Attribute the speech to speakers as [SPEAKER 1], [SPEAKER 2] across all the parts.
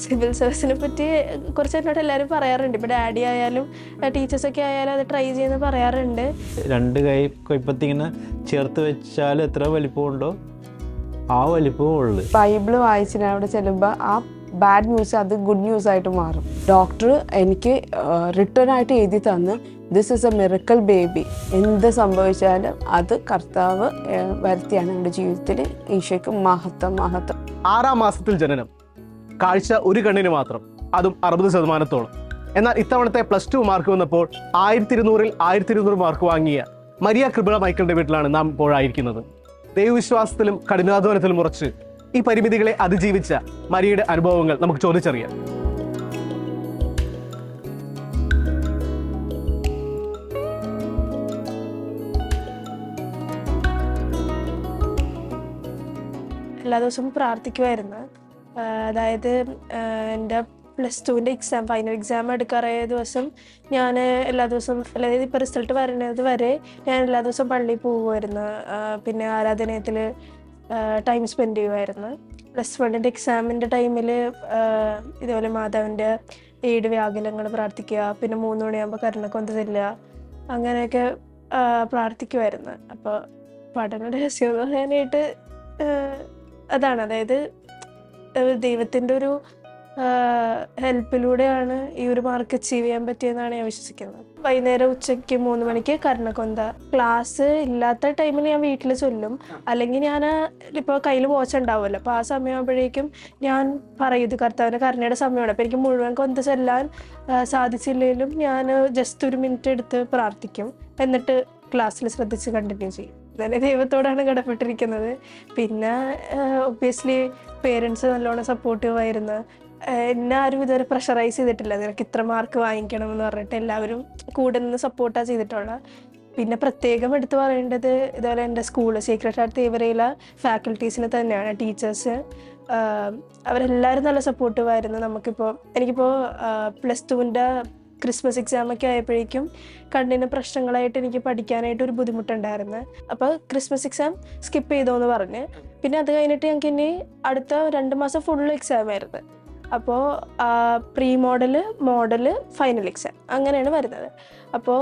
[SPEAKER 1] Civil സർവീസിനെ പറ്റി കുറച്ച് എന്നോട് എല്ലാവരും പറയാറുണ്ട്. ഇപ്പോൾ ഡാഡി ആയാലും ടീച്ചേഴ്സൊക്കെ ആയാലും അത് ട്രൈ ചെയ്യുന്ന പറയാറുണ്ട്.
[SPEAKER 2] 2 കൈപ്പത്തി ഇങ്ങനെ ചേർത്ത് വെച്ചാൽ എത്ര വലിപ്പമുണ്ടോ ആ വലിപ്പവും ഉള്ളു.
[SPEAKER 3] ബൈബിള് വായിച്ചിട്ട് അവിടെ ചെല്ലുമ്പോൾ ആ ബാഡ് ന്യൂസ് അത് ഗുഡ് ന്യൂസ് ആയിട്ട് മാറും. ഡോക്ടർ എനിക്ക് റിട്ടേൺ ആയിട്ട് എഴുതി തന്ന് this is A miracle baby. എന്ത് സംഭവിച്ചാലും അത് കർത്താവ് വരുത്തിയാണ് എൻ്റെ ജീവിതത്തിൽ. ഈശോയ്ക്ക് മഹത്വം.
[SPEAKER 4] 6-ാം മാസത്തിൽ ജനനം, കാഴ്ച ഒരു കണ്ണിന് മാത്രം, അതും 60%. എന്നാൽ ഇത്തവണത്തെ +2 മാർക്ക് വന്നപ്പോൾ 1200-ൽ 1200 മാർക്ക് വാങ്ങിയ മരിയ കൃപള മൈക്കിളിന്റെ വീട്ടിലാണ് നാം ഇപ്പോഴായിരിക്കുന്നത്. ദൈവവിശ്വാസത്തിലും കഠിനാധ്വാനത്തിലും ഉറച്ച് ഈ പരിമിതികളെ അതിജീവിച്ച മരിയയുടെ അനുഭവങ്ങൾ നമുക്ക് ചോദിച്ചറിയാം.
[SPEAKER 1] എല്ലാ ദിവസവും പ്രാർത്ഥിക്കുമായിരുന്നു. അതായത് എൻ്റെ +2ൻ്റെ എക്സാം, ഫൈനൽ എക്സാം എടുക്കാറായ ദിവസം ഞാൻ എല്ലാ ദിവസവും, അതായത് ഇപ്പോൾ റിസൾട്ട് വരുന്നത് വരെ ഞാൻ എല്ലാ ദിവസവും പള്ളിയിൽ പോകുമായിരുന്നു. പിന്നെ ആരാധനയത്തിൽ ടൈം സ്പെൻഡ് ചെയ്യുമായിരുന്നു. +1ൻ്റെ എക്സാമിൻ്റെ ടൈമിൽ ഇതുപോലെ മാതാവിൻ്റെ 7 വ്യാകുലങ്ങൾ പ്രാർത്ഥിക്കുക, പിന്നെ 3 മണിയാകുമ്പോൾ കരുണക്കൊന്ത ചെല്ലുക, അങ്ങനെയൊക്കെ പ്രാർത്ഥിക്കുമായിരുന്നു. അപ്പോൾ പഠന രഹസ്യം എന്ന് പറയാനായിട്ട് അതാണ്, അതായത് ദൈവത്തിൻ്റെ ഒരു ഹെൽപ്പിലൂടെയാണ് ഈ ഒരു മാർക്ക് അച്ചീവ് ചെയ്യാൻ പറ്റിയെന്നാണ് ഞാൻ വിശ്വസിക്കുന്നത്. വൈകുന്നേരം ഉച്ചയ്ക്ക് 3 മണിക്ക് കരുണക്കൊന്ത. ക്ലാസ് ഇല്ലാത്ത ടൈമിൽ ഞാൻ വീട്ടിൽ ചൊല്ലും. അല്ലെങ്കിൽ ഞാൻ ഇപ്പോൾ കയ്യിൽ വാച്ച് ഉണ്ടാവുമല്ലോ, അപ്പോൾ ആ സമയമാകുമ്പോഴേക്കും ഞാൻ പറയും ഇത് കർത്താവിൻ്റെ കരുണയുടെ സമയമാണ്. അപ്പോൾ എനിക്ക് മുഴുവൻ കൊന്ത ചെല്ലാൻ സാധിച്ചില്ലെങ്കിലും ഞാൻ ജസ്റ്റ് 1 മിനിറ്റ് എടുത്ത് പ്രാർത്ഥിക്കും, എന്നിട്ട് ക്ലാസ്സിൽ ശ്രദ്ധിച്ച് കണ്ടിന്യൂ ചെയ്യും. തന്നെ ദൈവത്തോടാണ് കടപ്പെട്ടിരിക്കുന്നത്. പിന്നെ ഒബ്വിയസ്ലി പേരൻസ് നല്ലോണം സപ്പോർട്ടീവ് ആയിരുന്നു. എന്നെ ആരും ഇതുവരെ പ്രഷറൈസ് ചെയ്തിട്ടില്ല, നിനക്ക് ഇത്ര മാർക്ക് വാങ്ങിക്കണം എന്ന് പറഞ്ഞിട്ട്. എല്ലാവരും കൂടെ നിന്ന് സപ്പോർട്ടാണ് ചെയ്തിട്ടുള്ളത്. പിന്നെ പ്രത്യേകം എടുത്തു പറയേണ്ടത് ഇതുപോലെ എൻ്റെ സ്കൂള് സീക്രട്ട് ഹാർട്ട് തേവരയിലെ ഫാക്കൽറ്റീസിന് തന്നെയാണ്. ടീച്ചേഴ്സ് അവരെല്ലാവരും നല്ല സപ്പോർട്ടീവായിരുന്നു. എനിക്കിപ്പോൾ +2ൻ്റെ ക്രിസ്മസ് എക്സാമൊക്കെ ആയപ്പോഴേക്കും കണ്ണിന് പ്രശ്നങ്ങളായിട്ട് എനിക്ക് പഠിക്കാനായിട്ട് ഒരു ബുദ്ധിമുട്ടുണ്ടായിരുന്നു. അപ്പോൾ ക്രിസ്മസ് എക്സാം സ്കിപ്പ് ചെയ്തോന്ന് പറഞ്ഞ്, പിന്നെ അത് കഴിഞ്ഞിട്ട് ഞങ്ങൾക്ക് ഇനി അടുത്ത 2 മാസം ഫുൾ എക്സാം ആയിരുന്നു. അപ്പോൾ പ്രീ മോഡല് ഫൈനൽ എക്സാം അങ്ങനെയാണ് വരുന്നത്. അപ്പോൾ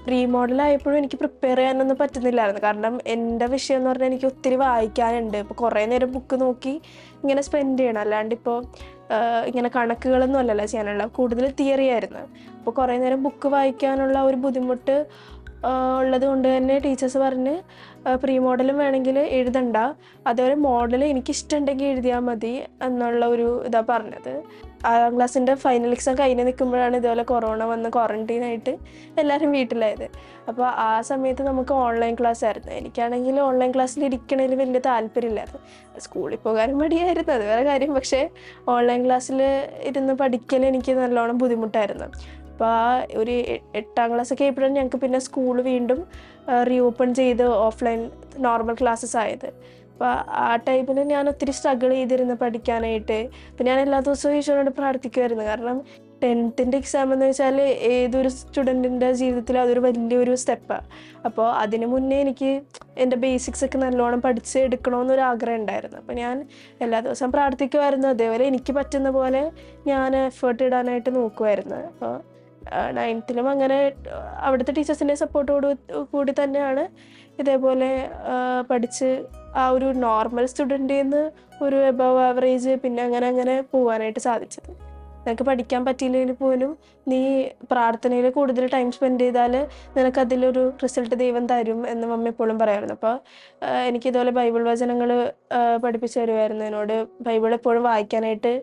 [SPEAKER 1] പ്രീ മോഡലായപ്പോഴും എനിക്ക് പ്രിപ്പയർ ചെയ്യാനൊന്നും പറ്റുന്നില്ലായിരുന്നു. കാരണം എൻ്റെ വിഷയം എന്ന് പറഞ്ഞാൽ എനിക്ക് ഒത്തിരി വായിക്കാനുണ്ട്. ഇപ്പോൾ കുറേ നേരം ബുക്ക് നോക്കി ഇങ്ങനെ സ്പെൻഡ് ചെയ്യണം. അല്ലാണ്ട് ഇപ്പോൾ ഇങ്ങനെ കണക്കുകളൊന്നും അല്ലല്ലോ ചെയ്യാനുള്ള, കൂടുതൽ തിയറി ആയിരുന്നു. അപ്പോൾ കുറേ നേരം ബുക്ക് വായിക്കാനുള്ള ഒരു ബുദ്ധിമുട്ട് ഉള്ളത് കൊണ്ട് തന്നെ ടീച്ചേഴ്സ് പറഞ്ഞ് പ്രീ മോഡലും വേണമെങ്കിൽ എഴുതണ്ട, അതുപോലെ മോഡൽ എനിക്കിഷ്ടമുണ്ടെങ്കിൽ എഴുതിയാൽ മതി എന്നുള്ള ഒരു ഇതാണ് പറഞ്ഞത്. 6ാം ക്ലാസ്സിൻ്റെ ഫൈനൽ എക്സാം കഴിഞ്ഞ് നിൽക്കുമ്പോഴാണ് ഇതുപോലെ കൊറോണ വന്ന് ക്വാറന്റൈനായിട്ട് എല്ലാവരും വീട്ടിലായത്. അപ്പോൾ ആ സമയത്ത് നമുക്ക് ഓൺലൈൻ ക്ലാസ് ആയിരുന്നു. എനിക്കാണെങ്കിൽ ഓൺലൈൻ ക്ലാസ്സിൽ ഇരിക്കണതിൽ വലിയ താല്പര്യമില്ലായിരുന്നു. സ്കൂളിൽ പോകാനും മടിയായിരുന്നു, അത് വേറെ കാര്യം. പക്ഷേ ഓൺലൈൻ ക്ലാസ്സിൽ ഇരുന്ന് പഠിക്കൽ എനിക്ക് നല്ലോണം ബുദ്ധിമുട്ടായിരുന്നു. അപ്പോൾ ആ ഒരു 8ാം ക്ലാസ്സൊക്കെ ആയപ്പോഴാണ് ഞങ്ങൾക്ക് പിന്നെ സ്കൂൾ വീണ്ടും റീഓപ്പൺ ചെയ്ത് ഓഫ്ലൈൻ നോർമൽ ക്ലാസ്സസ് ആയത്. അപ്പോൾ ആ ടൈമിൽ ഞാൻ ഒത്തിരി സ്ട്രഗിൾ ചെയ്തിരുന്നു പഠിക്കാനായിട്ട്. അപ്പോൾ ഞാൻ എല്ലാ ദിവസവും ഈശോയോട് പ്രാർത്ഥിക്കുമായിരുന്നു. കാരണം 10th എക്സാം എന്ന് വെച്ചാൽ ഏതൊരു സ്റ്റുഡൻറ്റിൻ്റെ ജീവിതത്തിൽ അതൊരു വലിയൊരു സ്റ്റെപ്പാണ്. അപ്പോൾ അതിന് മുന്നേ എനിക്ക് എൻ്റെ ബേസിക്സ് ഒക്കെ നല്ലോണം പഠിച്ച് എടുക്കണമെന്നൊരു ആഗ്രഹം ഉണ്ടായിരുന്നു. അപ്പോൾ ഞാൻ എല്ലാ ദിവസവും പ്രാർത്ഥിക്കുമായിരുന്നു. അതേപോലെ എനിക്ക് പറ്റുന്ന പോലെ ഞാൻ എഫേർട്ട് ഇടാനായിട്ട് നോക്കുമായിരുന്നു. അപ്പോൾ 9th അങ്ങനെ അവിടുത്തെ ടീച്ചേഴ്സിൻ്റെ സപ്പോർട്ടോട് കൂടി തന്നെയാണ് ഇതേപോലെ പഠിച്ച് ആ ഒരു നോർമൽ സ്റ്റുഡൻറ്റിൽ നിന്ന് ഒരു എബവ് ആവറേജ് പിന്നെ അങ്ങനെ പോകാനായിട്ട് സാധിച്ചത്. നിനക്ക് പഠിക്കാൻ പറ്റിയില്ലെങ്കിൽ പോലും നീ പ്രാർത്ഥനയിൽ കൂടുതൽ ടൈം സ്പെൻഡ് ചെയ്താൽ നിനക്കതിലൊരു റിസൾട്ട് ദൈവം തരും എന്ന് മമ്മി എപ്പോഴും പറയാമായിരുന്നു. അപ്പോൾ എനിക്കിതുപോലെ ബൈബിൾ വചനങ്ങൾ പഠിപ്പിച്ചു തരുമായിരുന്നു. എന്നോട് ബൈബിൾ എപ്പോഴും വായിക്കാനായിട്ട്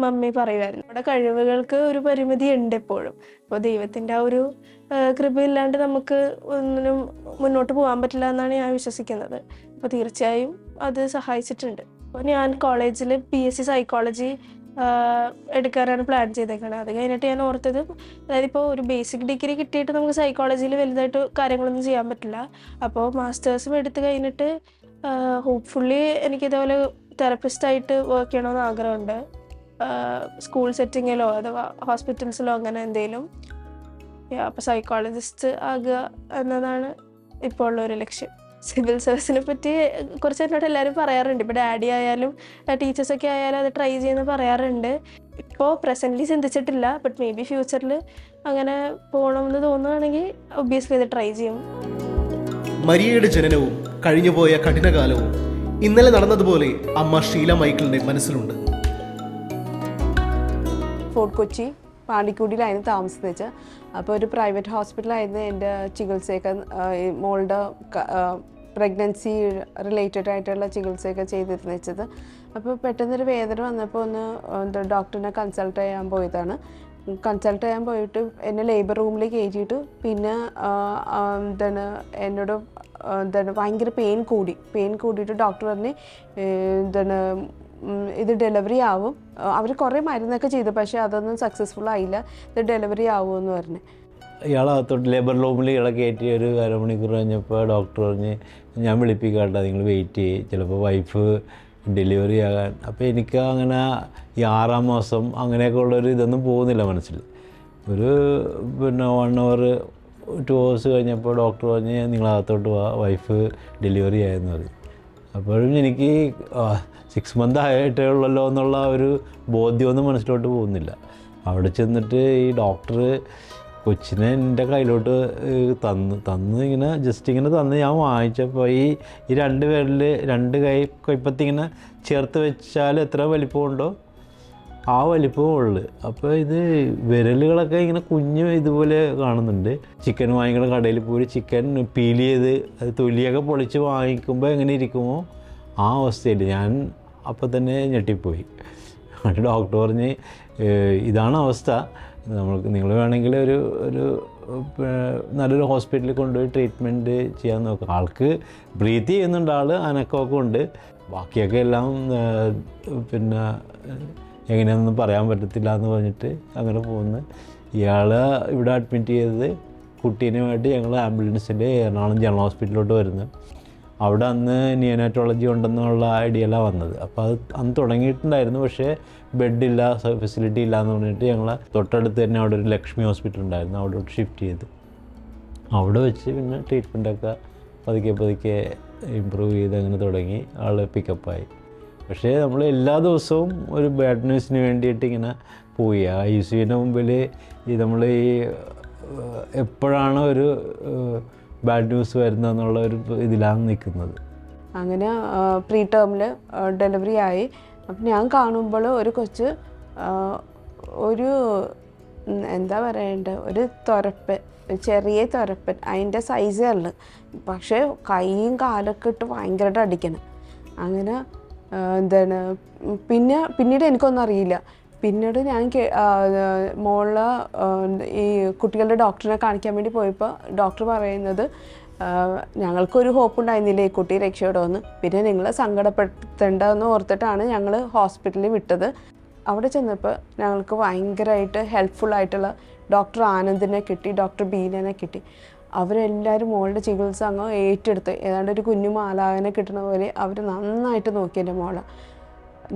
[SPEAKER 1] മമ്മി പറയുമായിരുന്നു. നമ്മുടെ കഴിവുകൾക്ക് ഒരു പരിമിതി ഉണ്ട് എപ്പോഴും. അപ്പോൾ ദൈവത്തിൻ്റെ ആ ഒരു കൃപയില്ലാണ്ട് നമുക്ക് ഒന്നിനും മുന്നോട്ട് പോകാൻ പറ്റില്ല എന്നാണ് ഞാൻ വിശ്വസിക്കുന്നത്. അപ്പോൾ തീർച്ചയായും അത് സഹായിച്ചിട്ടുണ്ട്. അപ്പോൾ ഞാൻ കോളേജിൽ BSc സൈക്കോളജി എടുക്കാനാണ് പ്ലാൻ ചെയ്തേക്കുന്നത്. അത് കഴിഞ്ഞിട്ട് ഞാൻ ഓർത്തത്, അതായത് ഇപ്പോൾ ഒരു ബേസിക് ഡിഗ്രി കിട്ടിയിട്ട് നമുക്ക് സൈക്കോളജിയിൽ വലുതായിട്ട് കാര്യങ്ങളൊന്നും ചെയ്യാൻ പറ്റില്ല. അപ്പോൾ മാസ്റ്റേഴ്സും എടുത്ത് കഴിഞ്ഞിട്ട് ഹോപ്പ്ഫുള്ളി എനിക്കിതേപോലെ തെറപ്പിസ്റ്റായിട്ട് വർക്ക് ചെയ്യണമെന്ന് ആഗ്രഹമുണ്ട്. സ്കൂൾ സെറ്റിങ്ങിലോ അഥവാ ഹോസ്പിറ്റൽസിലോ അങ്ങനെ എന്തെങ്കിലും. അപ്പോൾ സൈക്കോളജിസ്റ്റ് ആകുക എന്നതാണ് ഇപ്പോൾ ഉള്ളൊരു ലക്ഷ്യം. സിവിൽ സർവീസിനെ പറ്റി കുറച്ച് എന്നോട് എല്ലാവരും പറയാറുണ്ട്. ഇപ്പോൾ ഡാഡി ആയാലും ടീച്ചേഴ്സൊക്കെ ആയാലും അത് ട്രൈ ചെയ്യുന്ന പറയാറുണ്ട്. ഇപ്പോൾ പ്രസൻ്റ്ലി ചിന്തിച്ചിട്ടില്ല, ബട്ട് മേ ബി ഫ്യൂച്ചറിൽ അങ്ങനെ പോകണമെന്ന് തോന്നുകയാണെങ്കിൽ ഒബ്വിയസ്ലി ഇത് ട്രൈ ചെയ്യും.
[SPEAKER 4] മരിയയുടെ ജനനവും കഴിഞ്ഞുപോയ കഠിനകാലവും ഇന്നലെ നടന്നതുപോലെ അമ്മ ഷീല മൈക്കിളിന്റെ മനസ്സിലുണ്ട്.
[SPEAKER 3] ഫോർട്ട് കൊച്ചി പാണ്ടിക്കുടിയിലായിരുന്നു താമസിച്ചത്. അപ്പോൾ ഒരു പ്രൈവറ്റ് ഹോസ്പിറ്റലായിരുന്നു എൻ്റെ ചികിത്സയൊക്കെ, മോളുടെ പ്രഗ്നൻസി റിലേറ്റഡ് ആയിട്ടുള്ള ചികിത്സയൊക്കെ ചെയ്തിരുന്നത്. അപ്പോൾ പെട്ടെന്നൊരു വേദന വന്നപ്പോൾ ഒന്ന് ഡോക്ടറിനെ കൺസൾട്ട് ചെയ്യാൻ പോയതാണ്. കൺസൾട്ട് ചെയ്യാൻ പോയിട്ട് എന്നെ ലേബർ റൂമിൽ കയറ്റിയിട്ട് പിന്നെ എന്നോട് ഭയങ്കര പെയിൻ കൂടിയിട്ട് ഡോക്ടർ പറഞ്ഞ് ഇത് ഡെലിവറി ആവും. അവർ കുറേ മരുന്നൊക്കെ ചെയ്തു, പക്ഷേ അതൊന്നും സക്സസ്ഫുൾ ആയില്ല. ഇത് ഡെലിവറി ആവുമെന്ന് പറഞ്ഞു.
[SPEAKER 2] ഇയാളകത്തോട്ട് ലേബർ റൂമിൽ ഇയാളെ കയറ്റി ഒരു അരമണിക്കൂർ കഴിഞ്ഞപ്പോൾ ഡോക്ടർ പറഞ്ഞ് ഞാൻ വിളിപ്പിക്കാണ്ട, നിങ്ങൾ വെയിറ്റ് ചെയ്യും, ചിലപ്പോൾ വൈഫ് ഡെലിവറി ആകാൻ. അപ്പോൾ എനിക്ക് അങ്ങനെ ഈ 6-ാം മാസം അങ്ങനെയൊക്കെ ഉള്ളൊരു ഇതൊന്നും പോകുന്നില്ല മനസ്സിൽ. ഒരു 1 hour 2 hours കഴിഞ്ഞപ്പോൾ ഡോക്ടർ പറഞ്ഞ് നിങ്ങളകത്തോട്ട് പോവാ, വൈഫ് ഡെലിവറി ആയെന്ന് പറയും. അപ്പോഴും എനിക്ക് 6 months ആയിട്ടേ ഉള്ളല്ലോ എന്നുള്ള ഒരു ബോധ്യമൊന്നും മനസ്സിലോട്ട് പോകുന്നില്ല. അവിടെ ചെന്നിട്ട് ഈ ഡോക്ടർ കൊച്ചിനെ എൻ്റെ കയ്യിലോട്ട് തന്ന് ഇങ്ങനെ ജസ്റ്റ് ഇങ്ങനെ തന്ന് ഞാൻ വാങ്ങിച്ചപ്പോൾ ഈ 2 പേരിൽ 2 കൈപ്പത്തി ഇങ്ങനെ ചേർത്ത് വെച്ചാൽ എത്ര വലിപ്പമുണ്ടോ ആ വലിപ്പമേ ഉള്ളു. അപ്പോൾ ഇത് വിരലുകളൊക്കെ ഇങ്ങനെ കുഞ്ഞ് ഇതുപോലെ കാണുന്നുണ്ട്. ചിക്കൻ വാങ്ങിക്കുന്ന കടയിൽ പോയി ചിക്കൻ പീൽ ചെയ്ത് അത് തൊലിയൊക്കെ പൊളിച്ച് വാങ്ങിക്കുമ്പോൾ എങ്ങനെ ഇരിക്കുമോ ആ അവസ്ഥയിൽ ഞാൻ അപ്പോൾ തന്നെ ഞെട്ടിപ്പോയി. ഡോക്ടർ പറഞ്ഞ് ഇതാണ് അവസ്ഥ, നിങ്ങൾ വേണമെങ്കിൽ ഒരു നല്ലൊരു ഹോസ്പിറ്റലിൽ കൊണ്ടുപോയി ട്രീറ്റ്മെൻറ്റ് ചെയ്യാൻ നോക്കുക. ആൾക്ക് ബ്രീത്ത് ചെയ്യുന്നുണ്ട്, ആൾ അനക്കമൊക്കെ ഉണ്ട്, ബാക്കിയൊക്കെ എല്ലാം പിന്നെ എങ്ങനെയാണെന്നൊന്നും പറയാൻ പറ്റത്തില്ല എന്ന് പറഞ്ഞിട്ട് അങ്ങനെ പോകുന്നു. ഇയാൾ ഇവിടെ അഡ്മിറ്റ് ചെയ്തത് കുട്ടീനുമായിട്ട് ഞങ്ങൾ ആംബുലൻസിൽ എറണാകുളം ജനറൽ ഹോസ്പിറ്റലിലോട്ട് വരുന്നു. അവിടെ അന്ന് നിയോനാറ്റോളജി ഉണ്ടെന്നുള്ള ഐഡിയ എല്ലാം വന്നത്. അപ്പോൾ അത് അന്ന് തുടങ്ങിയിട്ടുണ്ടായിരുന്നു, പക്ഷേ ബെഡില്ല, ഫെസിലിറ്റി ഇല്ല എന്ന് പറഞ്ഞിട്ട് ഞങ്ങൾ തൊട്ടടുത്ത് തന്നെ അവിടെ ഒരു ലക്ഷ്മി ഹോസ്പിറ്റൽ ഉണ്ടായിരുന്നു, അവിടോട്ട് ഷിഫ്റ്റ് ചെയ്തു. അവിടെ വെച്ച് പിന്നെ ട്രീറ്റ്മെൻറ്റൊക്കെ പതുക്കെ ഇമ്പ്രൂവ് ചെയ്ത് അങ്ങനെ തുടങ്ങി, ആൾ പിക്കപ്പായി. പക്ഷേ നമ്മൾ എല്ലാ ദിവസവും ഒരു ബാഡ് ന്യൂസിന് വേണ്ടിയിട്ട് ഇങ്ങനെ പോയി ICUവിൻ്റെ മുമ്പിൽ നമ്മൾ എപ്പോഴാണ് ഒരു ബാഡ് ന്യൂസ് വരുന്നതെന്നുള്ള ഒരു ഇതിലാണ് നിൽക്കുന്നത്.
[SPEAKER 3] അങ്ങനെ പ്രീ ടേമിൽ ഡെലിവറി ആയി. അപ്പം ഞാൻ കാണുമ്പോൾ ഒരു കൊച്ച് ഒരു എന്താ പറയേണ്ടത്, ഒരു തുരപ്പൻ, ചെറിയ തുരപ്പൻ, അതിൻ്റെ സൈസേ ഉള്ളു, പക്ഷേ കൈയും കാലൊക്കെ ഇട്ട് ഭയങ്കരമായിട്ട് അടിക്കണം. അങ്ങനെ പിന്നീട് എനിക്കൊന്നും അറിയില്ല. പിന്നീട് ഞാൻ മോളെ ഈ കുട്ടികളുടെ ഡോക്ടറിനെ കാണിക്കാൻ വേണ്ടി പോയപ്പോൾ ഡോക്ടർ പറയുന്നത് ഞങ്ങൾക്കൊരു ഹോപ്പ് ഉണ്ടായിരുന്നില്ല ഈ കുട്ടി രക്ഷപ്പെടുമെന്ന്. പിന്നെ നിങ്ങളെ സങ്കടപ്പെടുത്തേണ്ടതെന്ന് ഓർത്തിട്ടാണ് ഞങ്ങൾ ഹോസ്പിറ്റലിൽ വിട്ടത്. അവിടെ ചെന്നപ്പോൾ ഞങ്ങൾക്ക് ഭയങ്കരമായിട്ട് ഹെൽപ്ഫുള്ളായിട്ടുള്ള ഡോക്ടർ ആനന്ദിനെ കിട്ടി, ഡോക്ടർ ബീനനെ കിട്ടി. അവരെല്ലാവരും മോളുടെ ചികിത്സ അങ്ങ് ഏറ്റെടുത്ത് ഏതാണ്ട് ഒരു കുഞ്ഞു മാലാകനെ കിട്ടുന്ന പോലെ അവർ നന്നായിട്ട് നോക്കി എൻ്റെ മോളെ.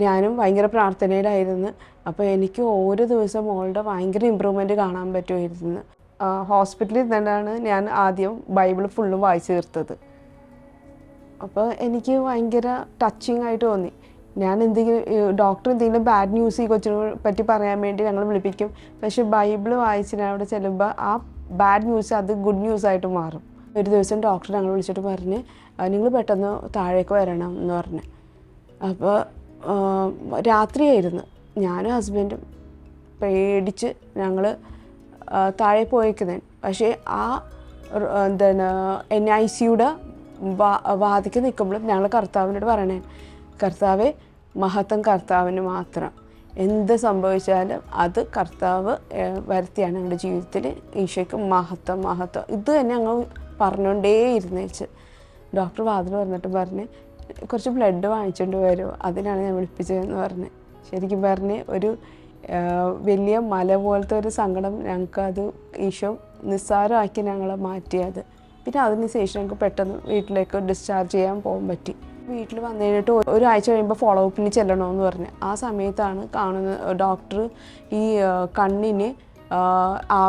[SPEAKER 3] ഞാനും ഭയങ്കര പ്രാർത്ഥനയിലായിരുന്നു. അപ്പോൾ എനിക്ക് ഓരോ ദിവസം മോളുടെ ഭയങ്കര ഇമ്പ്രൂവ്മെൻറ്റ് കാണാൻ പറ്റുമായിരുന്നു. ഹോസ്പിറ്റലിൽ നിന്നാണ് ഞാൻ ആദ്യം ബൈബിൾ ഫുള്ളും വായിച്ചു തീർത്തത്. അപ്പോൾ എനിക്ക് ഭയങ്കര ടച്ചിങ് ആയിട്ട് തോന്നി. ഞാൻ ഡോക്ടർ എന്തെങ്കിലും ബാഡ് ന്യൂസ് ഈ കൊച്ചിനെ പറ്റി പറയാൻ വേണ്ടി ഞങ്ങൾ വിളിപ്പിക്കും, പക്ഷെ ബൈബിൾ വായിച്ച് ഞാൻ അവിടെ ചെല്ലുമ്പോൾ ആ ബാഡ് ന്യൂസ് അത് ഗുഡ് ന്യൂസായിട്ട് മാറും. ഒരു ദിവസം ഡോക്ടർ ഞങ്ങൾ വിളിച്ചിട്ട് പറഞ്ഞ് നിങ്ങൾ പെട്ടെന്ന് താഴേക്ക് വരണം എന്ന് പറഞ്ഞ്. അപ്പോൾ രാത്രിയായിരുന്നു. ഞാനും ഹസ്ബൻഡും പേടിച്ച് ഞങ്ങൾ താഴെ പോയേക്കുന്നത്. പക്ഷേ ആ NICയുടെ വാതിക്ക് നിൽക്കുമ്പോഴും ഞങ്ങൾ കർത്താവിനോട് പറയണേ, കർത്താവെ മഹത്വം കർത്താവിന് മാത്രം, എന്ത് സംഭവിച്ചാലും അത് കർത്താവ് വരുത്തിയാണ് ഞങ്ങളുടെ ജീവിതത്തിൽ, ഈശോയ്ക്ക് മഹത്വം. ഇത് തന്നെ ഞങ്ങൾ പറഞ്ഞുകൊണ്ടേ ഇരുന്നേച്ച്. ഡോക്ടർ വാതിൽ വന്നിട്ട് പറഞ്ഞ് കുറച്ച് ബ്ലഡ് വാങ്ങിച്ചുകൊണ്ട് വരുമോ, അതിനാണ് ഞാൻ വിളിപ്പിച്ചതെന്ന് പറഞ്ഞ്. ശരിക്കും പറഞ്ഞ് ഒരു വലിയ മല പോലത്തെ ഒരു സങ്കടം ഞങ്ങൾക്കത് ഈശോ നിസ്സാരമാക്കി ഞങ്ങളെ മാറ്റിയത്. പിന്നെ അതിന് ശേഷം ഞങ്ങൾക്ക് പെട്ടെന്ന് വീട്ടിലേക്ക് ഡിസ്ചാർജ് ചെയ്യാൻ പോകാൻ പറ്റി. വീട്ടിൽ വന്നു കഴിഞ്ഞിട്ട് ഒരാഴ്ച കഴിയുമ്പോൾ ഫോളോ അപ്പിന് ചെല്ലണമെന്ന് പറഞ്ഞ് ആ സമയത്താണ് കാണുന്നത് ഡോക്ടർ ഈ കണ്ണിന്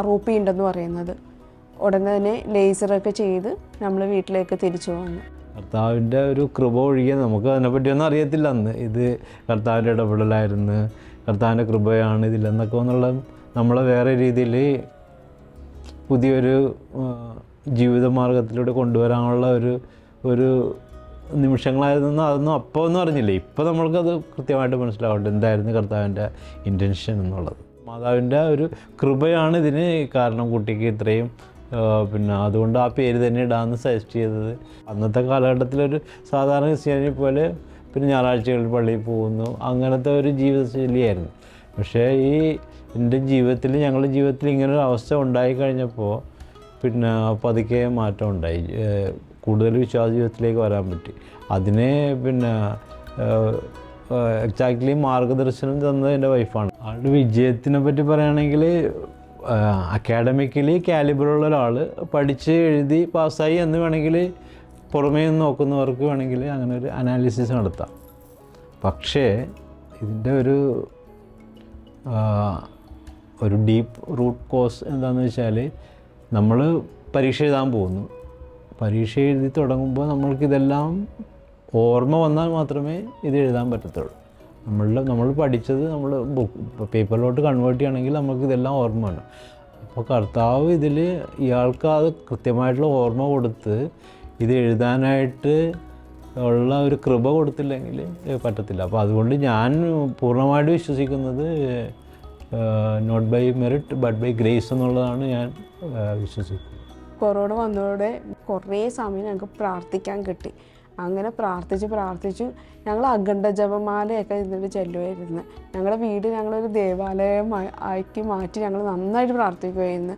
[SPEAKER 3] ROP ഉണ്ടെന്ന് പറയുന്നത്. ഉടനെ തന്നെ ലേസറൊക്കെ ചെയ്ത് നമ്മൾ വീട്ടിലേക്ക് തിരിച്ചു വന്നു.
[SPEAKER 2] കർത്താവിൻ്റെ ഒരു കൃപ ഒഴികെ നമുക്ക് അതിനെപ്പറ്റിയൊന്നും അറിയത്തില്ല അന്ന്. ഇത് കർത്താവിൻ്റെ ഇടപെടലായിരുന്നു, കർത്താവിൻ്റെ കൃപയാണ് ഇതിലെന്നൊക്കെ എന്നുള്ള നമ്മളെ വേറെ രീതിയിൽ പുതിയൊരു ജീവിതമാർഗത്തിലൂടെ കൊണ്ടുവരാനുള്ള ഒരു നിമിഷങ്ങളായിരുന്നു. അതൊന്നും അപ്പോൾ ഒന്നും അറിഞ്ഞില്ല. ഇപ്പോൾ നമ്മൾക്കത് കൃത്യമായിട്ട് മനസ്സിലാവുന്നുണ്ട് എന്തായിരുന്നു കർത്താവിൻ്റെ ഇൻറ്റൻഷൻ എന്നുള്ളത്. മാതാവിൻ്റെ ഒരു കൃപയാണ് ഇതിന് കാരണം. കുട്ടിക്ക് ഇത്രയും പിന്നെ അതുകൊണ്ട് ആ പേര് തന്നെ ഇടാമെന്ന് സജസ്റ്റ് ചെയ്തത്. അന്നത്തെ കാലഘട്ടത്തിലൊരു സാധാരണ ക്രിസ്ത്യാനി പോലെ പിന്നെ ഞായറാഴ്ചകളിൽ പള്ളിയിൽ പോകുന്നു, അങ്ങനത്തെ ഒരു ജീവിതശൈലിയായിരുന്നു. പക്ഷേ എൻ്റെ ജീവിതത്തിൽ, ഞങ്ങളുടെ ജീവിതത്തിൽ ഇങ്ങനൊരു അവസ്ഥ ഉണ്ടായിക്കഴിഞ്ഞപ്പോൾ പിന്നെ പതുക്കെ മാറ്റം ഉണ്ടായി. കൂടുതൽ വിശ്വാസ ജീവിതത്തിലേക്ക് വരാൻ പറ്റി. അതിനെ പിന്നെ എക്സാക്ട്ലി മാർഗദർശനം തന്നത് എൻ്റെ വൈഫാണ്. ആളുടെ വിജയത്തിനെ പറ്റി പറയുകയാണെങ്കിൽ അക്കാഡമിക്കലി കാലിബറുള്ള ഒരാൾ പഠിച്ച് എഴുതി പാസ്സായി എന്ന് വേണമെങ്കിൽ പുറമേ നിന്ന് നോക്കുന്നവർക്ക് വേണമെങ്കിൽ അങ്ങനെ ഒരു അനാലിസിസ് നടത്താം. പക്ഷേ ഇതിൻ്റെ ഒരു ഡീപ്പ് റൂട്ട് കോസ് എന്താണെന്ന് വെച്ചാൽ നമ്മൾ പരീക്ഷ എഴുതാൻ പോകുന്നു. പരീക്ഷ എഴുതി തുടങ്ങുമ്പോൾ നമ്മൾക്കിതെല്ലാം ഓർമ്മ വന്നാൽ മാത്രമേ ഇത് എഴുതാൻ പറ്റത്തുള്ളൂ. നമ്മൾ പഠിച്ചത് നമ്മൾ പേപ്പറിലോട്ട് കൺവേർട്ട് ചെയ്യണമെങ്കിൽ നമുക്കിതെല്ലാം ഓർമ്മ വേണം. അപ്പോൾ കർത്താവ് ഇതിൽ ഇയാൾക്ക് അത് കൃത്യമായിട്ടുള്ള ഓർമ്മ കൊടുത്ത് ഇത് എഴുതാനായിട്ട് ഉള്ള ഒരു കൃപ കൊടുത്തില്ലെങ്കിൽ പറ്റത്തില്ല. അപ്പോൾ അതുകൊണ്ട് ഞാൻ പൂർണ്ണമായിട്ട് വിശ്വസിക്കുന്നത് not by merit but by grace എന്നുള്ളതാണ് ഞാൻ വിശ്വസിക്കുന്നത്.
[SPEAKER 3] കൊറോണ വന്നതോടെ കുറേ സമയം ഞങ്ങൾക്ക് പ്രാർത്ഥിക്കാൻ കിട്ടി. അങ്ങനെ പ്രാർത്ഥിച്ചു ഞങ്ങൾ അഖണ്ഡ ജപമാലയൊക്കെ ഇതിൻ്റെ ചെല്ലുമായിരുന്നു. ഞങ്ങളുടെ വീട് ഞങ്ങളൊരു ദേവാലയം ആക്കി മാറ്റി ഞങ്ങൾ നന്നായിട്ട് പ്രാർത്ഥിക്കുമായിരുന്നു.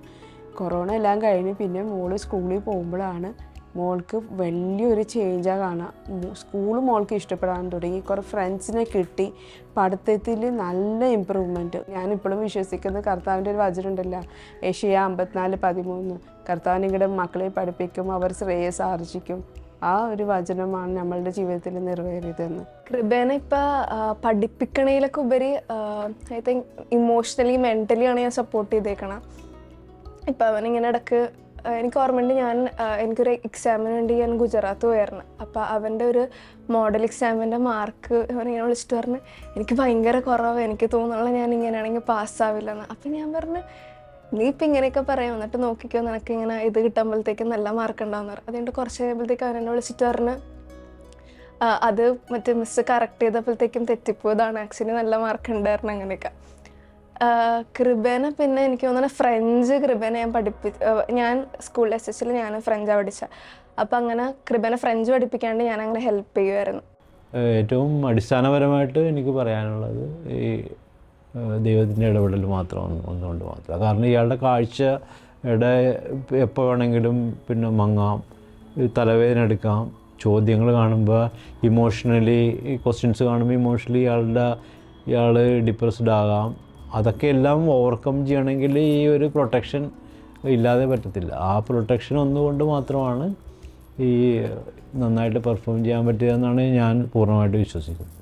[SPEAKER 3] കൊറോണ എല്ലാം കഴിഞ്ഞ് പിന്നെ മോള് സ്കൂളിൽ പോകുമ്പോഴാണ് മോൾക്ക് വലിയൊരു ചേഞ്ചാണ് കാണാം. സ്കൂൾ മോൾക്ക് ഇഷ്ടപ്പെടാൻ തുടങ്ങി, കുറേ ഫ്രണ്ട്സിനെ കിട്ടി, പഠിത്തത്തിൽ നല്ല ഇമ്പ്രൂവ്മെൻറ്റ്. ഞാനിപ്പോഴും വിശ്വസിക്കുന്ന കർത്താവിൻ്റെ ഒരു വചനമുണ്ടല്ലോ, യെശയ്യാ 54:13, കർത്താവ് നിങ്ങളുടെ മക്കളെ പഠിപ്പിക്കും, അവർ ശ്രേയസ് ആർജിക്കും. ആ ഒരു വചനമാണ് നമ്മളുടെ ജീവിതത്തിൽ നിറവേറിയതെന്ന്.
[SPEAKER 1] കൃപേനെ ഇപ്പം പഠിപ്പിക്കണേലൊക്കെ ഉപരി ഐ തിങ്ക് ഇമോഷണലി മെൻ്റലിയാണ് ഞാൻ സപ്പോർട്ട് ചെയ്തേക്കണം. ഇപ്പം അവനിങ്ങനെ ഇടയ്ക്ക് എനിക്ക് ഓർമ്മയുണ്ട്, എനിക്കൊരു എക്സാമിന് വേണ്ടി ഞാൻ ഗുജറാത്ത് പോയായിരുന്നു. അപ്പോൾ അവൻ്റെ ഒരു മോഡൽ എക്സാമിൻ്റെ മാർക്ക് അവനിങ്ങനെ വിളിച്ചിട്ട് പറഞ്ഞു, എനിക്ക് ഭയങ്കര കുറവ്, എനിക്ക് തോന്നുന്നുള്ള ഞാൻ ഇങ്ങനെയാണെങ്കിൽ പാസ്സാവില്ലെന്ന്. അപ്പം ഞാൻ പറഞ്ഞു, നീ ഇപ്പം ഇങ്ങനെയൊക്കെ പറയാം, എന്നിട്ട് നോക്കിക്കോ, നിനക്ക് ഇങ്ങനെ ഇത് കിട്ടുമ്പോഴത്തേക്കും നല്ല മാർക്ക് ഉണ്ടാവുന്ന പറഞ്ഞു. അതുകൊണ്ട് കുറച്ച് കഴിയുമ്പോഴത്തേക്കും അവനെന്നെ വിളിച്ചിട്ട് പറഞ്ഞ്, അത് മറ്റേ മിസ്സ് കറക്റ്റ് ചെയ്തപ്പോഴത്തേക്കും തെറ്റിപ്പോയതാണ്, ആക്ച്വലി നല്ല മാർക്ക് ഉണ്ടായിരുന്നു, അങ്ങനെയൊക്കെ. കൃപേനെ പിന്നെ എനിക്ക് തോന്നുന്നത് ഫ്രഞ്ച് കൃപേനെ ഞാൻ സ്കൂളിൽ SSL ഞാൻ ഫ്രഞ്ചാണ് പഠിച്ചത്. അപ്പം അങ്ങനെ കൃപേനെ ഫ്രഞ്ച് പഠിപ്പിക്കാണ്ട് ഞാൻ അങ്ങനെ ഹെൽപ്പ് ചെയ്യുമായിരുന്നു.
[SPEAKER 2] ഏറ്റവും അടിസ്ഥാനപരമായിട്ട് എനിക്ക് പറയാനുള്ളത് ഈ ദൈവത്തിൻ്റെ ഇടപെടൽ ഒന്നുകൊണ്ട് മാത്രം. കാരണം ഇയാളുടെ കാഴ്ചയുടെ എപ്പോൾ വേണമെങ്കിലും പിന്നെ മങ്ങാം, തലവേദന എടുക്കാം, ചോദ്യങ്ങൾ കാണുമ്പോൾ ഇമോഷണലി ക്വസ്റ്റ്യൻസ് കാണുമ്പോൾ ഇയാൾ ഡിപ്രസ്ഡ് ആകാം. അതൊക്കെ എല്ലാം ഓവർകം ചെയ്യണമെങ്കിൽ ഈ ഒരു പ്രൊട്ടക്ഷൻ ഇല്ലാതെ പറ്റത്തില്ല. ആ പ്രൊട്ടക്ഷൻ ഒന്നുകൊണ്ട് മാത്രമാണ് ഈ നന്നായിട്ട് പെർഫോം ചെയ്യാൻ പറ്റുക എന്നാണ് ഞാൻ പൂർണ്ണമായിട്ട് വിശ്വസിക്കുന്നത്.